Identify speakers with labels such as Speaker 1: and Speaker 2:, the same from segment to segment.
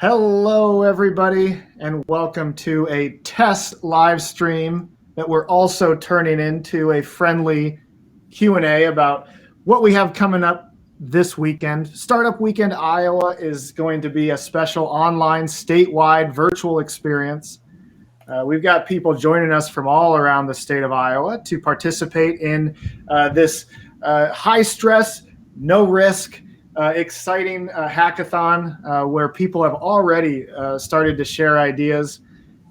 Speaker 1: Hello, everybody, and welcome to a test live stream that we're also turning into a friendly Q&A about what we have coming up this weekend. Startup Weekend Iowa is going to be a special online, statewide, virtual experience. We've got people joining us from all around the state of Iowa to participate in this high stress, no risk, exciting hackathon where people have already started to share ideas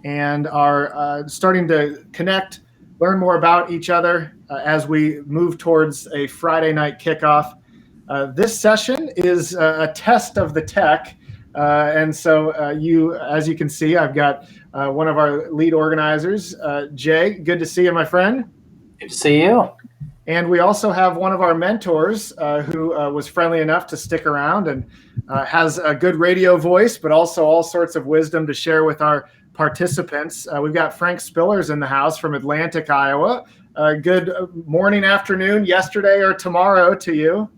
Speaker 1: and are starting to connect, learn more about each other as we move towards a Friday night kickoff. This session is a test of the tech. And so as you can see, I've got one of our lead organizers, Jay. Good to see you, my friend.
Speaker 2: Good to see you.
Speaker 1: And we also have one of our mentors who was friendly enough to stick around and has a good radio voice, but also all sorts of wisdom to share with our participants. We've got Frank Spillers in the house from Atlantic, Iowa. Good morning, afternoon, yesterday, or tomorrow to you.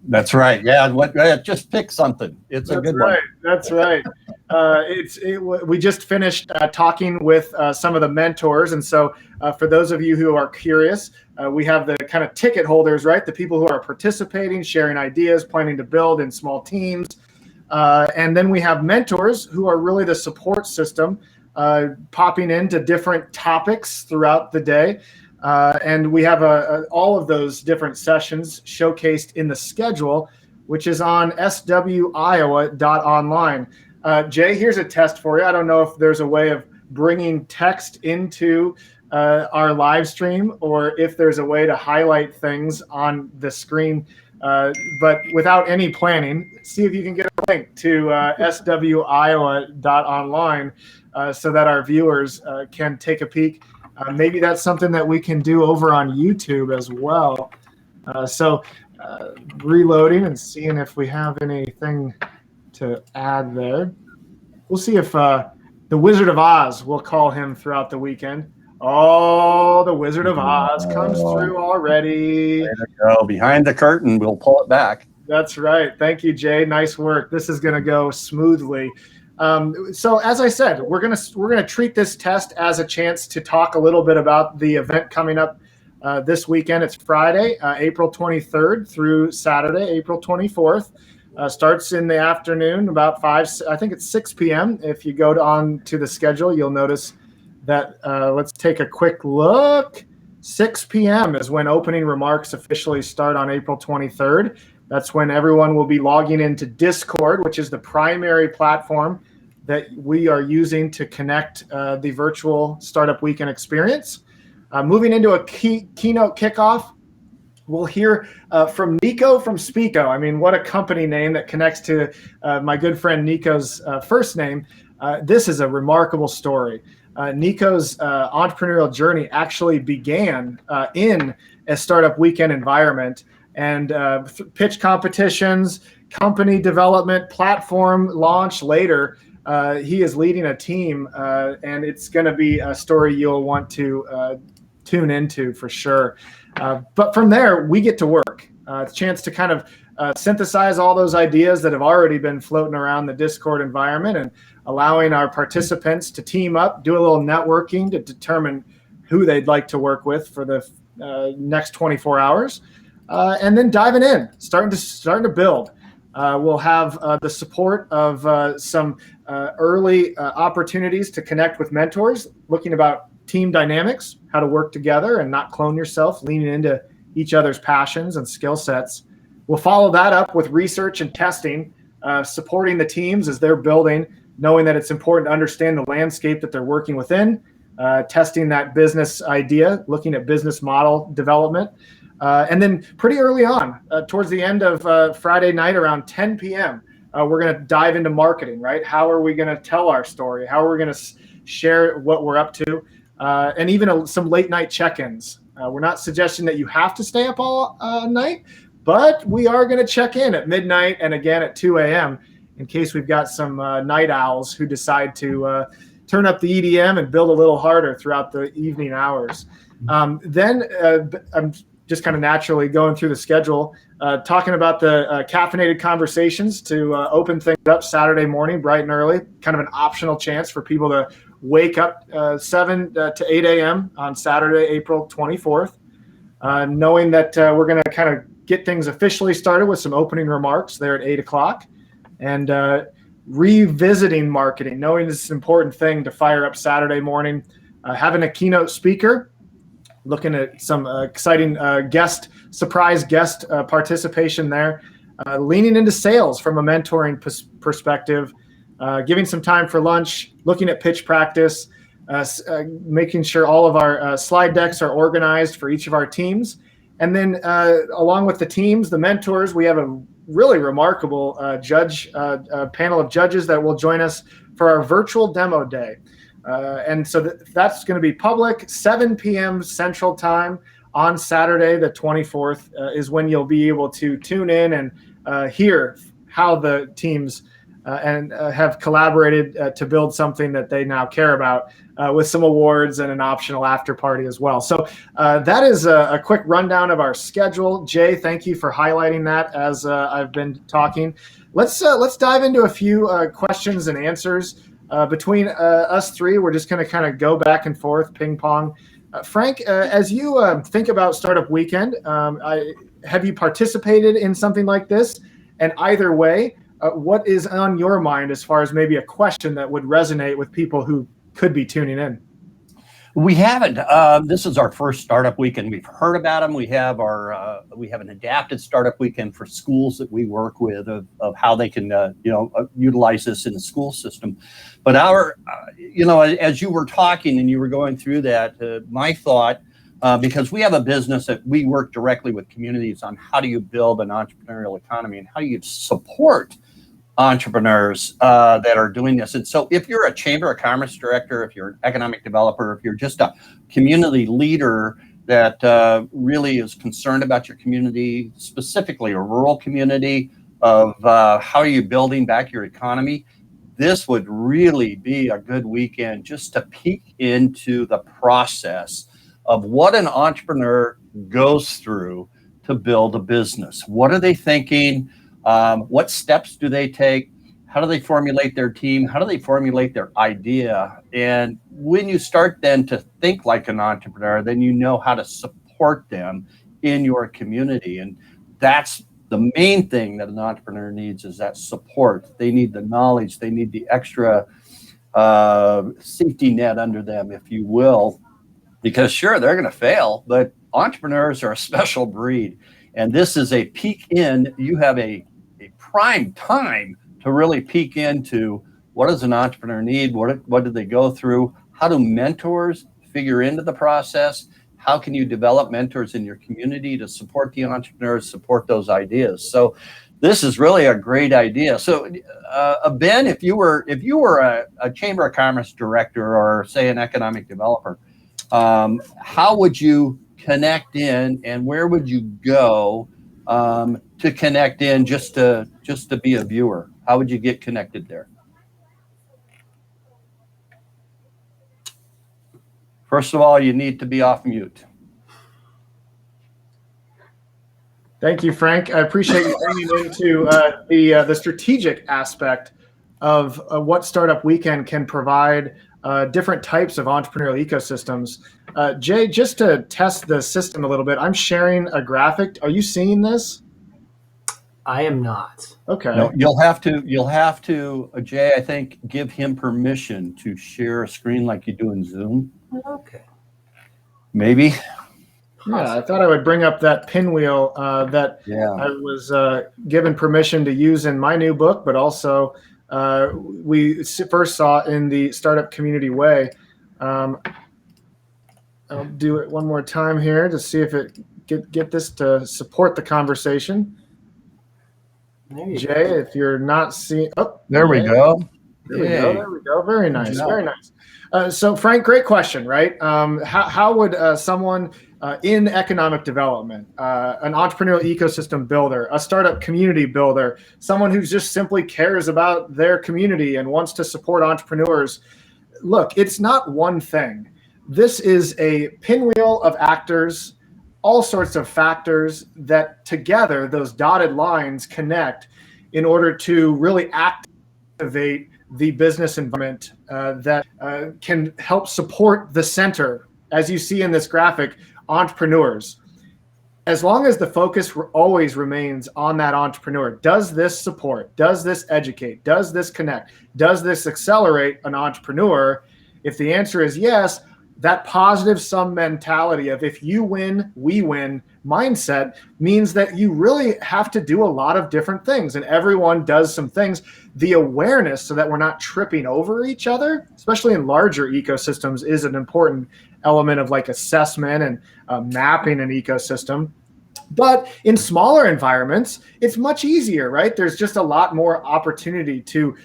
Speaker 3: That's right. Yeah, just pick something. It's a good one.
Speaker 1: That's right. We just finished talking with some of the mentors, and so for those of you who are curious, we have the kind of ticket holders, right? The people who are participating, sharing ideas, planning to build in small teams, and then we have mentors who are really the support system, popping into different topics throughout the day. And we have all of those different sessions showcased in the schedule, which is on swiowa.online. Jay, here's a test for you. I don't know if there's a way of bringing text into our live stream or if there's a way to highlight things on the screen, but without any planning, see if you can get a link to swiowa.online so that our viewers can take a peek. Maybe that's something that we can do over on YouTube as well. So reloading and seeing if we have anything to add there. We'll see if the Wizard of Oz, we'll call him throughout the weekend. Oh, the Wizard of Oz comes through already.
Speaker 3: There you go. Behind the curtain, we'll pull it back.
Speaker 1: That's right. Thank you, Jay. Nice work. This is going to go smoothly. So as I said, we're gonna treat this test as a chance to talk a little bit about the event coming up this weekend. It's Friday, April 23rd through Saturday, April 24th. Starts in the afternoon, about 6 p.m. If you go on to the schedule, you'll notice that. Let's take a quick look. 6 p.m. is when opening remarks officially start on April 23rd. That's when everyone will be logging into Discord, which is the primary platform that we are using to connect the virtual Startup Weekend experience. Moving into a keynote kickoff, we'll hear from Nico from Speako. I mean, what a company name that connects to my good friend Nico's first name. This is a remarkable story. Nico's entrepreneurial journey actually began in a Startup Weekend environment, and pitch competitions, company development, platform launch later. He is leading a team, and it's going to be a story you'll want to tune into for sure. But from there, we get to work. It's a chance to kind of synthesize all those ideas that have already been floating around the Discord environment and allowing our participants to team up, do a little networking to determine who they'd like to work with for the next 24 hours. And then diving in, starting to build. We'll have the support of some early opportunities to connect with mentors, looking about team dynamics, how to work together and not clone yourself, leaning into each other's passions and skill sets. We'll follow that up with research and testing, supporting the teams as they're building, knowing that it's important to understand the landscape that they're working within, testing that business idea, looking at business model development. And then pretty early on, towards the end of Friday night around 10 p.m., we're going to dive into marketing, right? How are we going to tell our story? How are we going to share what we're up to? And even some late night check-ins. We're not suggesting that you have to stay up all night, but we are going to check in at midnight and again at 2 a.m. in case we've got some night owls who decide to turn up the EDM and build a little harder throughout the evening hours. Then I'm just kind of naturally going through the schedule, talking about the caffeinated conversations to open things up Saturday morning, bright and early, kind of an optional chance for people to wake up 7 to 8 a.m. on Saturday, April 24th, knowing that we're going to kind of get things officially started with some opening remarks there at 8 o'clock, and revisiting marketing, knowing this is an important thing to fire up Saturday morning, having a keynote speaker, looking at some exciting surprise guest participation there, leaning into sales from a mentoring perspective, giving some time for lunch, looking at pitch practice, making sure all of our slide decks are organized for each of our teams. And then along with the teams, the mentors, we have a really remarkable panel of judges that will join us for our virtual demo day. And so that's going to be public, 7 p.m. Central Time on Saturday, the 24th, is when you'll be able to tune in and hear how the teams have collaborated to build something that they now care about, with some awards and an optional after party as well. So that is a quick rundown of our schedule. Jay, thank you for highlighting that as I've been talking. Let's dive into a few questions and answers. Between us three, we're just going to kind of go back and forth, ping pong. Frank, as you think about Startup Weekend, have you participated in something like this? And either way, what is on your mind as far as maybe a question that would resonate with people who could be tuning in?
Speaker 3: We haven't. This is our first Startup Weekend. We've heard about them. We have we have an adapted Startup Weekend for schools that we work with of how they can utilize this in the school system. But as you were talking and you were going through that, my thought, because we have a business that we work directly with communities on how do you build an entrepreneurial economy and how do you support entrepreneurs that are doing this. And so if you're a Chamber of Commerce director, if you're an economic developer, if you're just a community leader that really is concerned about your community, specifically a rural community, of how are you building back your economy, this would really be a good weekend just to peek into the process of what an entrepreneur goes through to build a business. What are they thinking? What steps do they take? How do they formulate their team? How do they formulate their idea? And when you start then to think like an entrepreneur, then you know how to support them in your community. And that's the main thing that an entrepreneur needs, is that support. They need the knowledge. They need the extra safety net under them, if you will, because sure, they're going to fail, but entrepreneurs are a special breed. And this is a peek in. You have a prime time to really peek into what does an entrepreneur need? What do they go through? How do mentors figure into the process? How can you develop mentors in your community to support the entrepreneurs, support those ideas? So this is really a great idea. So Ben, if you were a Chamber of Commerce director or say an economic developer, how would you connect in, and where would you go to connect in just to be a viewer? How would you get connected there? First of all, you need to be off mute.
Speaker 1: Thank you, Frank. I appreciate you bringing into the strategic aspect of what Startup Weekend can provide different types of entrepreneurial ecosystems. Jay, just to test the system a little bit, I'm sharing a graphic. Are you seeing this?
Speaker 2: I am not.
Speaker 1: Okay.
Speaker 3: No, you'll have to, Jay, I think, give him permission to share a screen like you do in Zoom.
Speaker 2: Okay.
Speaker 3: Maybe.
Speaker 1: Yeah, I thought I would bring up that pinwheel that I was given permission to use in my new book, but also we first saw in the Startup Community Way. I'll do it one more time here to see if it get this to support the conversation. Jay, if you're not seeing,
Speaker 3: there we go.
Speaker 1: There we go. Very nice. Very nice. So Frank, great question, right? How would someone in economic development, an entrepreneurial ecosystem builder, a startup community builder, someone who just simply cares about their community and wants to support entrepreneurs, look, it's not one thing. This is a pinwheel of actors all sorts of factors that together, those dotted lines connect in order to really activate the business environment that can help support the center. As you see in this graphic, entrepreneurs. As long as the focus always remains on that entrepreneur, does this support? Does this educate? Does this connect? Does this accelerate an entrepreneur? If the answer is yes, that positive sum mentality of if you win, we win mindset means that you really have to do a lot of different things, and everyone does some things. The awareness so that we're not tripping over each other, especially in larger ecosystems, is an important element of like assessment and mapping an ecosystem. But in smaller environments, it's much easier, right? There's just a lot more opportunity to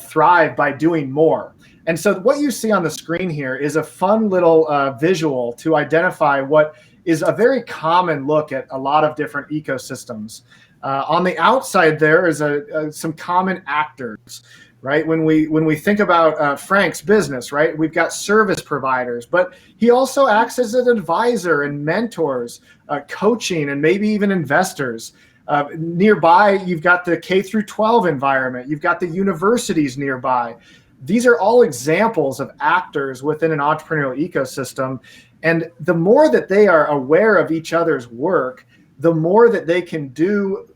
Speaker 1: thrive by doing more. And so what you see on the screen here is a fun little visual to identify what is a very common look at a lot of different ecosystems. On the outside there is some common actors, right? When we think about Frank's business, right? We've got service providers, but he also acts as an advisor and mentors, coaching, and maybe even investors. Nearby, you've got the K through 12 environment. You've got the universities nearby. These are all examples of actors within an entrepreneurial ecosystem. And the more that they are aware of each other's work, the more that they can do,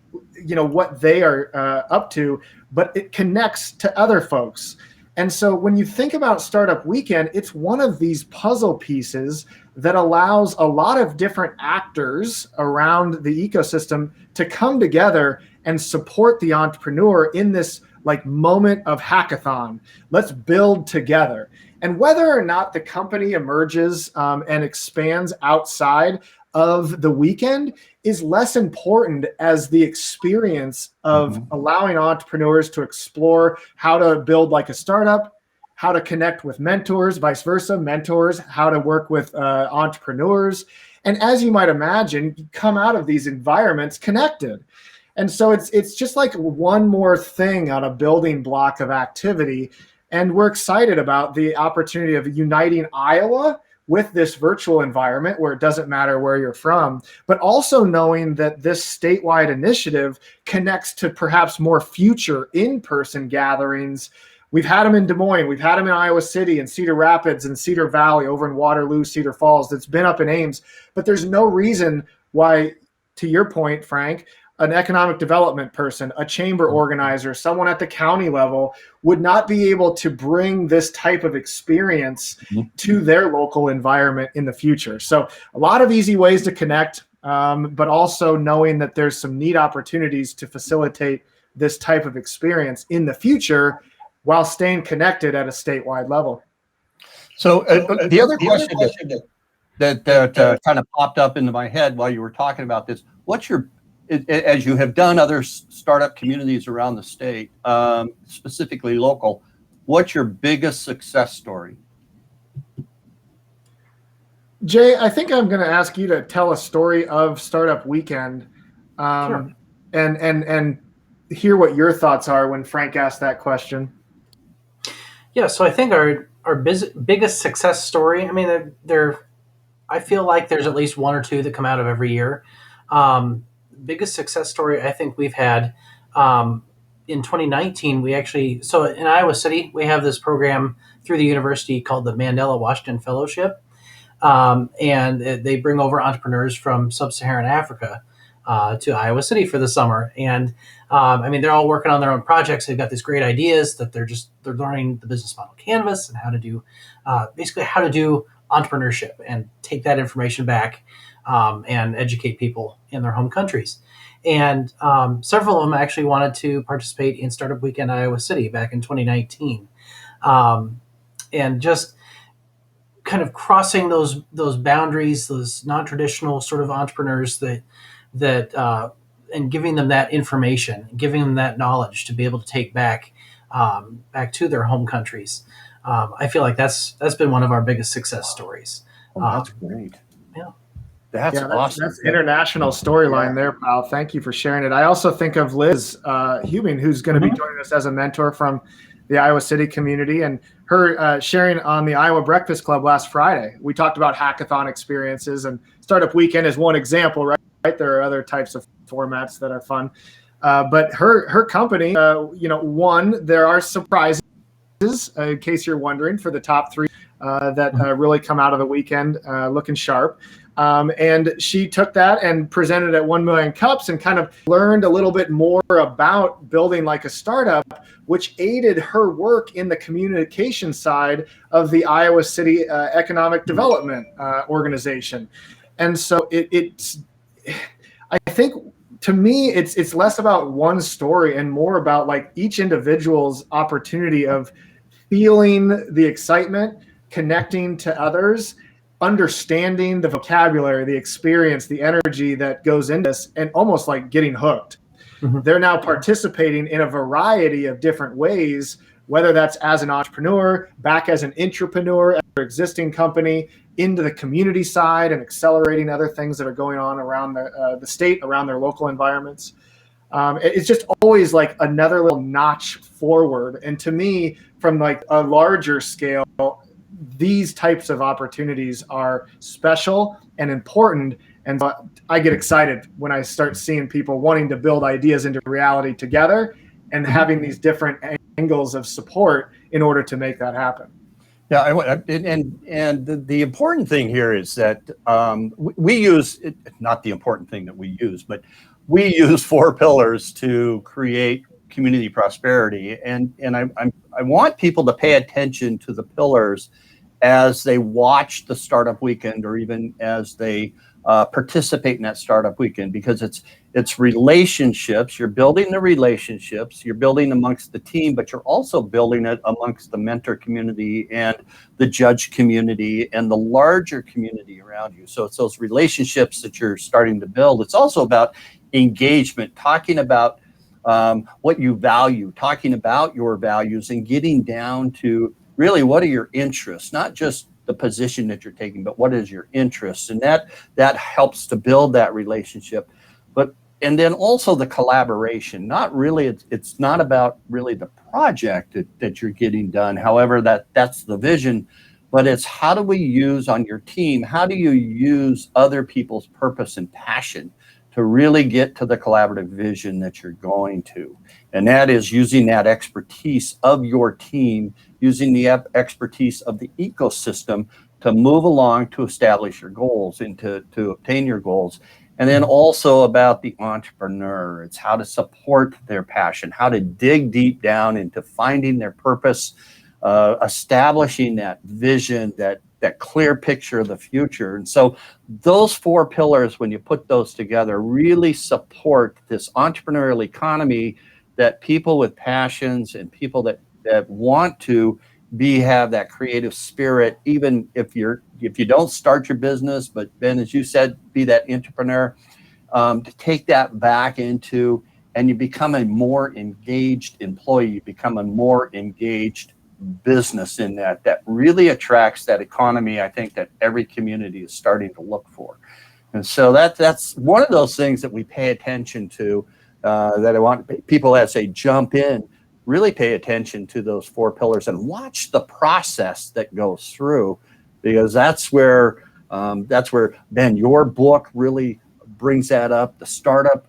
Speaker 1: what they are up to, but it connects to other folks. And so when you think about Startup Weekend, it's one of these puzzle pieces that allows a lot of different actors around the ecosystem to come together and support the entrepreneur in this like moment of hackathon. Let's build together. And whether or not the company emerges and expands outside of the weekend is less important as the experience of allowing entrepreneurs to explore how to build like a startup, how to connect with mentors, vice versa, mentors, how to work with entrepreneurs. And as you might imagine, you come out of these environments connected. And so it's just like one more thing on a building block of activity. And we're excited about the opportunity of uniting Iowa with this virtual environment where it doesn't matter where you're from, but also knowing that this statewide initiative connects to perhaps more future in-person gatherings. We've had them in Des Moines, we've had them in Iowa City and Cedar Rapids and Cedar Valley, over in Waterloo, Cedar Falls. That's been up in Ames, but there's no reason why, to your point, Frank, an economic development person, a chamber organizer, someone at the county level would not be able to bring this type of experience to their local environment in the future. So a lot of easy ways to connect, but also knowing that there's some neat opportunities to facilitate this type of experience in the future while staying connected at a statewide level.
Speaker 3: So the other question that kind of popped up into my head while you were talking about this, as you have done other startup communities around the state, specifically local, what's your biggest success story?
Speaker 1: Jay, I think I'm going to ask you to tell a story of Startup Weekend,
Speaker 2: Sure.
Speaker 1: and hear what your thoughts are when Frank asked that question.
Speaker 2: Yeah, so I think our biggest success story, I mean, I feel like there's at least one or two that come out of every year. Biggest success story I think we've had in 2019, so in Iowa City, we have this program through the university called the Mandela Washington Fellowship. And they bring over entrepreneurs from sub-Saharan Africa to Iowa City for the summer. And I mean, they're all working on their own projects. They've got these great ideas that they're learning the business model canvas and how to do, basically how to do entrepreneurship and take that information back and educate people in their home countries. And several of them actually wanted to participate in Startup Weekend Iowa City back in 2019. And just kind of crossing those boundaries, those non-traditional sort of entrepreneurs that and giving them that information, giving them that knowledge to be able to take back to their home countries. I feel like that's been one of our biggest success stories.
Speaker 3: Oh, that's great.
Speaker 2: Yeah.
Speaker 3: That's awesome.
Speaker 1: That's international storyline there, pal. Thank you for sharing it. I also think of Liz Hubing, who's going to be joining us as a mentor from the Iowa City community, and her sharing on the Iowa Breakfast Club last Friday. We talked about hackathon experiences, and Startup Weekend is one example, right? There are other types of formats that are fun. But her company, won. There are surprises, in case you're wondering, for the top three that really come out of the weekend looking sharp. And she took that and presented at 1 Million Cups and kind of learned a little bit more about building like a startup, which aided her work in the communication side of the Iowa City Economic Development Organization. And so it's I think, to me, it's less about one story and more about like each individual's opportunity of feeling the excitement, connecting to others, understanding the vocabulary, the experience, the energy that goes into this, and almost like getting hooked. Mm-hmm. They're now participating in a variety of different ways, whether that's as an entrepreneur, back as an intrapreneur, at their existing company, into the community side and accelerating other things that are going on around the state, around their local environments. It's just always like another little notch forward. And to me, from like a larger scale, these types of opportunities are special and important. And I get excited when I start seeing people wanting to build ideas into reality together and having these different angles of support in order to make that happen.
Speaker 3: Yeah, and the important thing here is that we use, not the important thing that we use, but we use 4 pillars to create community prosperity. And I want people to pay attention to the pillars as they watch the Startup Weekend, or even as they participate in that Startup Weekend, because it's relationships. You're building the relationships, you're building amongst the team, but you're also building it amongst the mentor community and the judge community and the larger community around you. So it's those relationships that you're starting to build. It's also about engagement, talking about what you value, talking about your values, and getting down to really what are your interests, not just the position that you're taking, but what is your interest? And that helps to build that relationship. And then also the collaboration. Not really, it's not about really the project that you're getting done. However, that's the vision, but it's how do we use on your team, how do you use other people's purpose and passion to really get to the collaborative vision that you're going to? And that is using that expertise of your team, using the expertise of the ecosystem to move along to establish your goals and to obtain your goals. And then also about the entrepreneur. It's how to support their passion, how to dig deep down into finding their purpose, establishing that vision, that clear picture of the future. And so those 4 pillars, when you put those together, really support this entrepreneurial economy that people with passions and people that want to have that creative spirit, even if you don't start your business, but Ben, as you said, be that entrepreneur, to take that back into, and you become a more engaged employee, you become a more engaged business in that really attracts that economy, I think, that every community is starting to look for. And so that's one of those things that we pay attention to, that I want people, as they jump in, really pay attention to those 4 pillars and watch the process that goes through, because that's where Ben, your book really brings that up. The Startup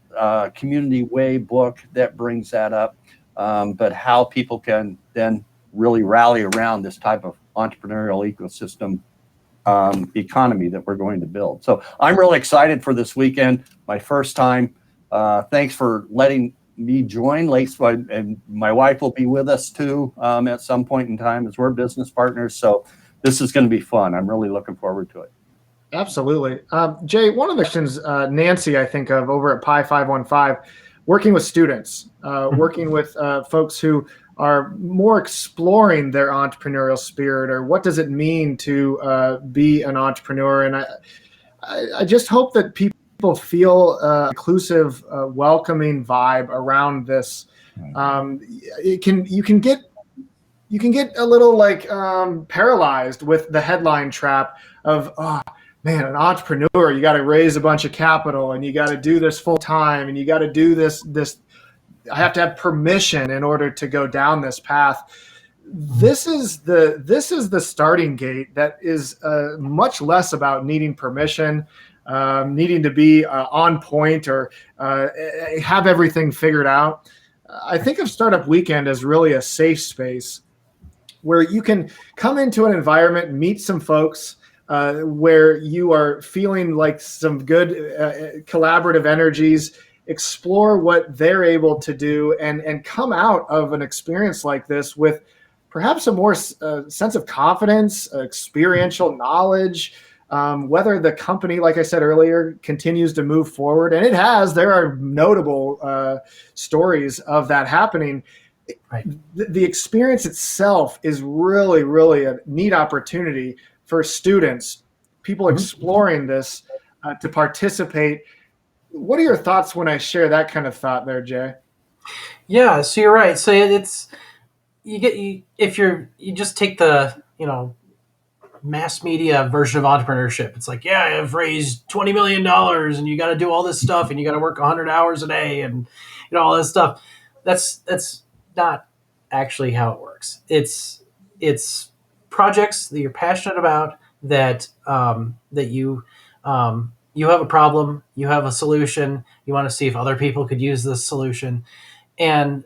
Speaker 3: Community Way book that brings that up, but how people can then really rally around this type of entrepreneurial ecosystem economy that we're going to build. So I'm really excited for this weekend, my first time. Thanks for letting me join. And my wife will be with us too at some point in time, as we're business partners. So this is going to be fun. I'm really looking forward to it.
Speaker 1: Absolutely. Jay, one of the questions Nancy, I think of over at Pi 515, working with students, working with folks who are more exploring their entrepreneurial spirit, or what does it mean to be an entrepreneur? And I just hope that people feel inclusive, welcoming vibe around this. You can get a little like paralyzed with the headline trap of, oh man, an entrepreneur, you got to raise a bunch of capital and you got to do this full time and you got to do this I have to have permission in order to go down this path. This is the starting gate that is much less about needing permission, needing to be on point or have everything figured out. I think of Startup Weekend as really a safe space where you can come into an environment, meet some folks, where you are feeling like some good collaborative energies, explore what they're able to do, and come out of an experience like this with perhaps a more sense of confidence, experiential knowledge, whether the company, like I said earlier, continues to move forward. And it has. There are notable stories of that happening.
Speaker 2: Right.
Speaker 1: The experience itself is really, really a neat opportunity for students, people exploring this, to participate. What are your thoughts when I share that kind of thought there, Jay?
Speaker 2: Yeah, so you're right. So it's if you just take the mass media version of entrepreneurship. It's like, yeah, I've raised $20 million and you got to do all this stuff and you got to work 100 hours a day and all this stuff. That's not actually how it works. It's projects that you're passionate about, that you have a problem, you have a solution, you want to see if other people could use this solution. And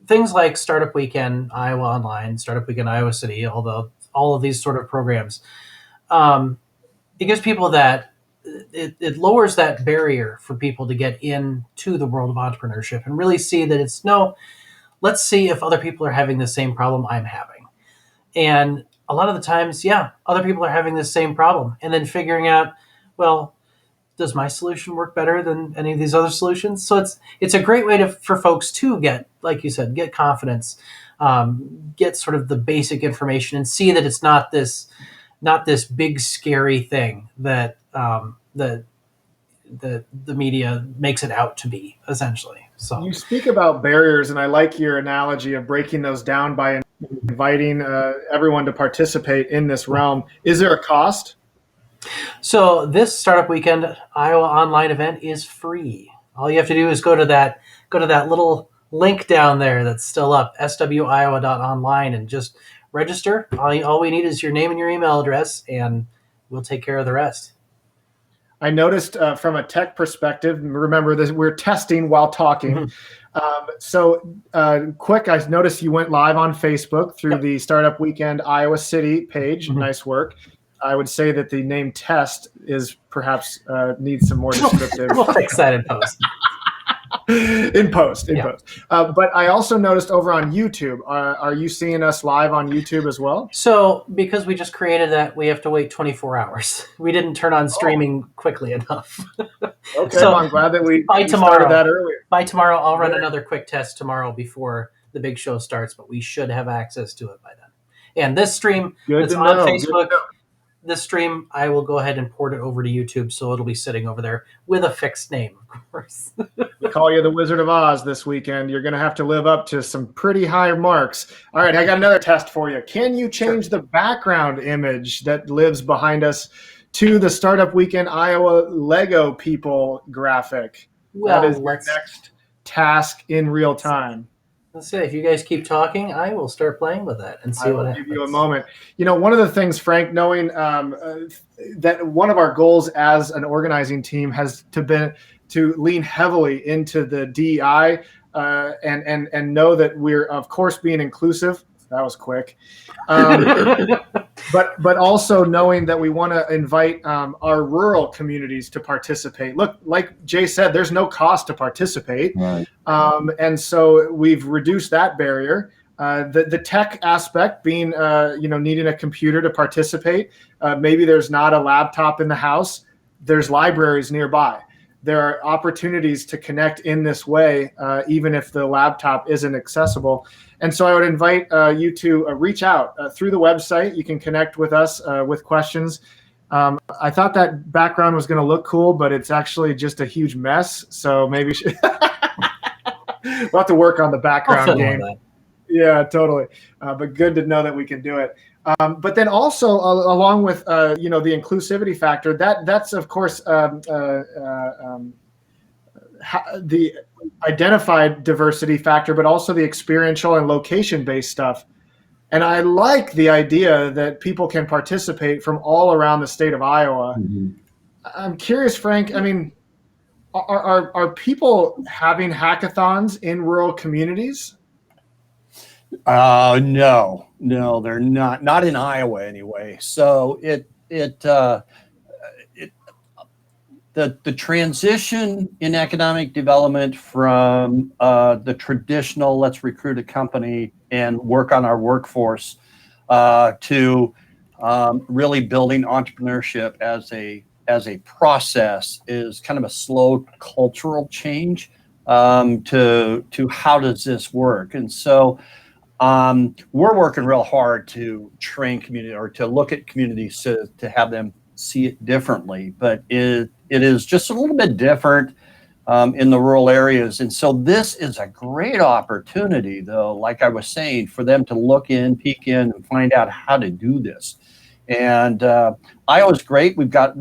Speaker 2: things like Startup Weekend Iowa Online, Startup Weekend Iowa City, all of these sort of programs, it gives people that it lowers that barrier for people to get into the world of entrepreneurship and really see that it's let's see if other people are having the same problem I'm having. And a lot of the times, yeah, other people are having the same problem, and then figuring out, well, does my solution work better than any of these other solutions? So it's a great way for folks to get, like you said, get confidence, get sort of the basic information, and see that it's not this big scary thing that the media makes it out to be, essentially. So
Speaker 1: you speak about barriers, and I like your analogy of breaking those down by inviting everyone to participate in this realm. Is there a cost?
Speaker 2: So this Startup Weekend Iowa online event is free. All you have to do is go to that little link down there that's still up, swiowa.online, and just register. All we need is your name and your email address, and we'll take care of the rest.
Speaker 1: I noticed from a tech perspective, remember this, we're testing while talking. Quick, I noticed you went live on Facebook through the Startup Weekend Iowa City page. Nice work. I would say that the name test is perhaps needs some more descriptive.
Speaker 2: We'll fix that in post.
Speaker 1: in post. But I also noticed over on YouTube, are you seeing us live on YouTube as well?
Speaker 2: So because we just created that, we have to wait 24 hours. We didn't turn on streaming quickly enough.
Speaker 1: Okay, so I'm glad that we started that earlier.
Speaker 2: By tomorrow, I'll run another quick test tomorrow before the big show starts, but we should have access to it by then. And this stream that's on Facebook, this stream, I will go ahead and port it over to YouTube, so it'll be sitting over there with a fixed name, of course.
Speaker 1: We call you the Wizard of Oz this weekend. You're going to have to live up to some pretty high marks. All right, I got another test for you. Can you change the background image that lives behind us to the Startup Weekend Iowa Lego people graphic?
Speaker 2: Well,
Speaker 1: that is our next task in real time.
Speaker 2: Let's say, if you guys keep talking, I will start playing with that and see what happens.
Speaker 1: Give you a moment. One of the things, Frank, knowing that one of our goals as an organizing team has to lean heavily into the DEI and know that we're, of course, being inclusive. That was quick. But also knowing that we want to invite our rural communities to participate. Look, like Jay said, there's no cost to participate. Right. And so we've reduced that barrier. The tech aspect being, needing a computer to participate. Maybe there's not a laptop in the house. There's libraries nearby. There are opportunities to connect in this way, even if the laptop isn't accessible. And so I would invite you to reach out through the website. You can connect with us with questions. I thought that background was going to look cool, but it's actually just a huge mess. So maybe we'll have to work on the background game. Yeah, totally. But good to know that we can do it. But then also along with the inclusivity factor, that's of course the identified diversity factor, but also the experiential and location-based stuff. And I like the idea that people can participate from all around the state of Iowa.
Speaker 3: Mm-hmm.
Speaker 1: I'm curious, Frank, I mean, are people having hackathons in rural communities?
Speaker 3: No, they're not in Iowa anyway. So the transition in economic development from the traditional let's recruit a company and work on our workforce to really building entrepreneurship as a process is kind of a slow cultural change to how does this work. And so we're working real hard to train community or to look at communities to have them see it differently, but it is just a little bit different in the rural areas. And so this is a great opportunity, though, like I was saying, for them to look in, peek in, and find out how to do this. And Iowa's great. We've got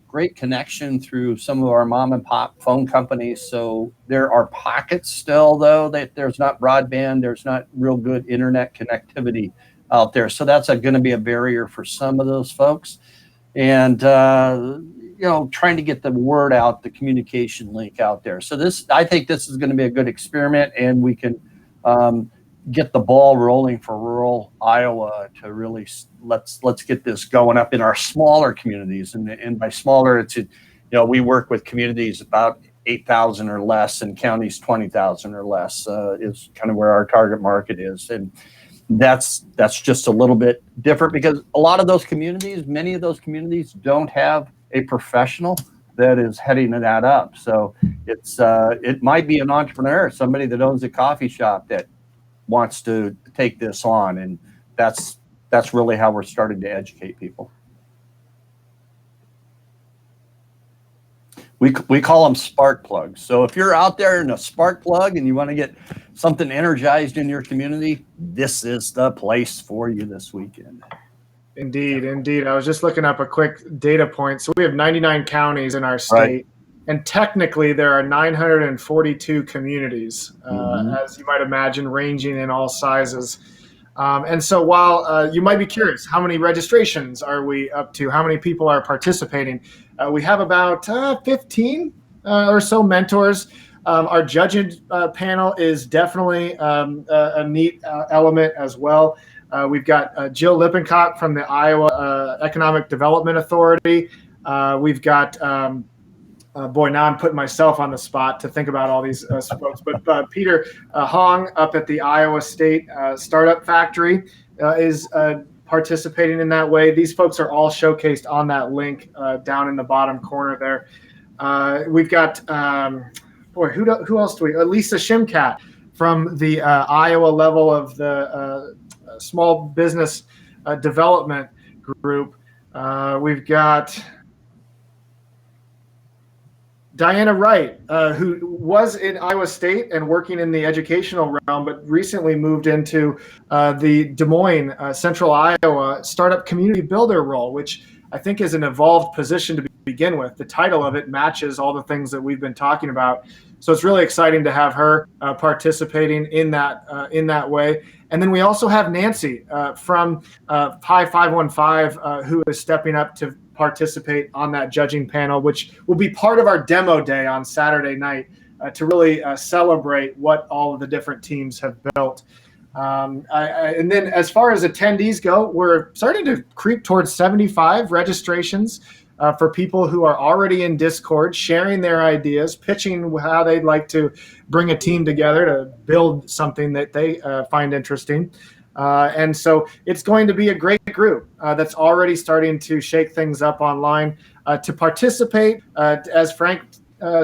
Speaker 3: great connection through some of our mom and pop phone companies. So there are pockets still, though, that there's not broadband, there's not real good internet connectivity out there. So that's going to be a barrier for some of those folks. And trying to get the word out, the communication link out there. So I think this is going to be a good experiment, and we can get the ball rolling for rural Iowa to really let's get this going up in our smaller communities. And by smaller, it's we work with communities about 8,000 or less, and counties 20,000 or less is kind of where our target market is. And that's just a little bit different because a lot of those communities, many of those communities don't have a professional that is heading that up. So it might be an entrepreneur, somebody that owns a coffee shop that wants to take this on, and that's really how we're starting to educate people. We call them spark plugs. So if you're out there in a spark plug and you want to get something energized in your community, this is the place for you this weekend.
Speaker 1: Indeed. I was just looking up a quick data point. So we have 99 counties in our state, right, and technically there are 942 communities, as you might imagine, ranging in all sizes. And so while you might be curious, how many registrations are we up to? How many people are participating? We have about 15 or so mentors. Our judging panel is definitely a neat element as well. We've got Jill Lippincott from the Iowa Economic Development Authority. We've got, now I'm putting myself on the spot to think about all these folks, but Peter Hong up at the Iowa State Startup Factory is participating in that way. These folks are all showcased on that link down in the bottom corner there. We've got, who else do we? Lisa Shimkat from the Iowa level of the Small Business Development Group. We've got Diana Wright, who was in Iowa State and working in the educational realm, but recently moved into the Des Moines, Central Iowa Startup Community Builder role, which I think is an evolved position to begin with. The title of it matches all the things that we've been talking about. So it's really exciting to have her participating in that way. And then we also have Nancy from Pi 515, who is stepping up to participate on that judging panel, which will be part of our demo day on Saturday night to really celebrate what all of the different teams have built. And then as far as attendees go, we're starting to creep towards 75 registrations for people who are already in Discord, sharing their ideas, pitching how they'd like to bring a team together to build something that they find interesting. And so it's going to be a great group that's already starting to shake things up online. To participate, as Frank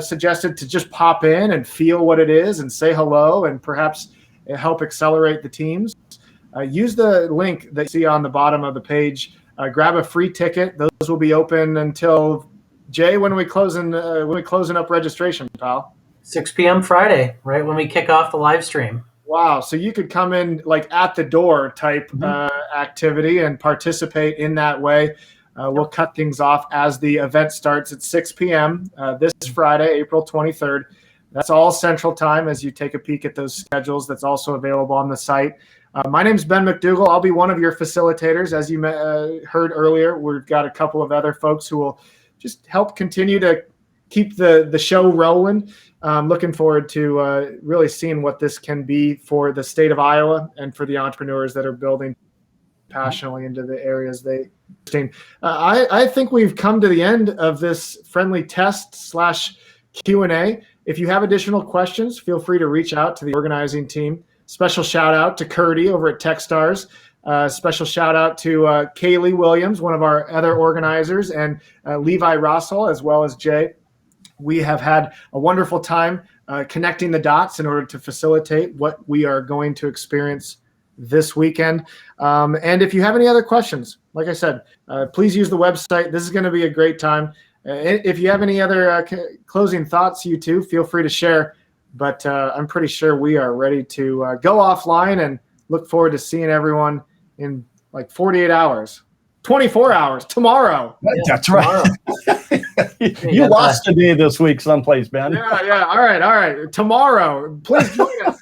Speaker 1: suggested, to just pop in and feel what it is and say hello and perhaps help accelerate the teams. Use the link that you see on the bottom of the page. Grab a free ticket. Those will be open until, Jay, when are we closing up registration, pal?
Speaker 2: 6 p.m. Friday, right when we kick off the live stream.
Speaker 1: Wow. So you could come in like at the door type activity and participate in that way. We'll cut things off as the event starts at 6 p.m. This Friday, April 23rd. That's all Central Time as you take a peek at those schedules. That's also available on the site. My name's Ben McDougall. I'll be one of your facilitators. As you heard earlier, we've got a couple of other folks who will just help continue to keep the show rolling. Looking forward to really seeing what this can be for the state of Iowa and for the entrepreneurs that are building passionately into the areas they understand. I think we've come to the end of this friendly test / Q&A. If you have additional questions, feel free to reach out to the organizing team. Special shout out to Curdy over at Techstars. Special shout out to Kaylee Williams, one of our other organizers, and Levi Rossell, as well as Jay. We have had a wonderful time connecting the dots in order to facilitate what we are going to experience this weekend. And if you have any other questions, like I said, please use the website. This is going to be a great time. If you have any other closing thoughts, you too, feel free to share. But I'm pretty sure we are ready to go offline and look forward to seeing everyone in like 48 hours, 24 hours, tomorrow.
Speaker 3: That's right. You lost a day this week someplace, Ben.
Speaker 1: Yeah. All right. Tomorrow, please join us.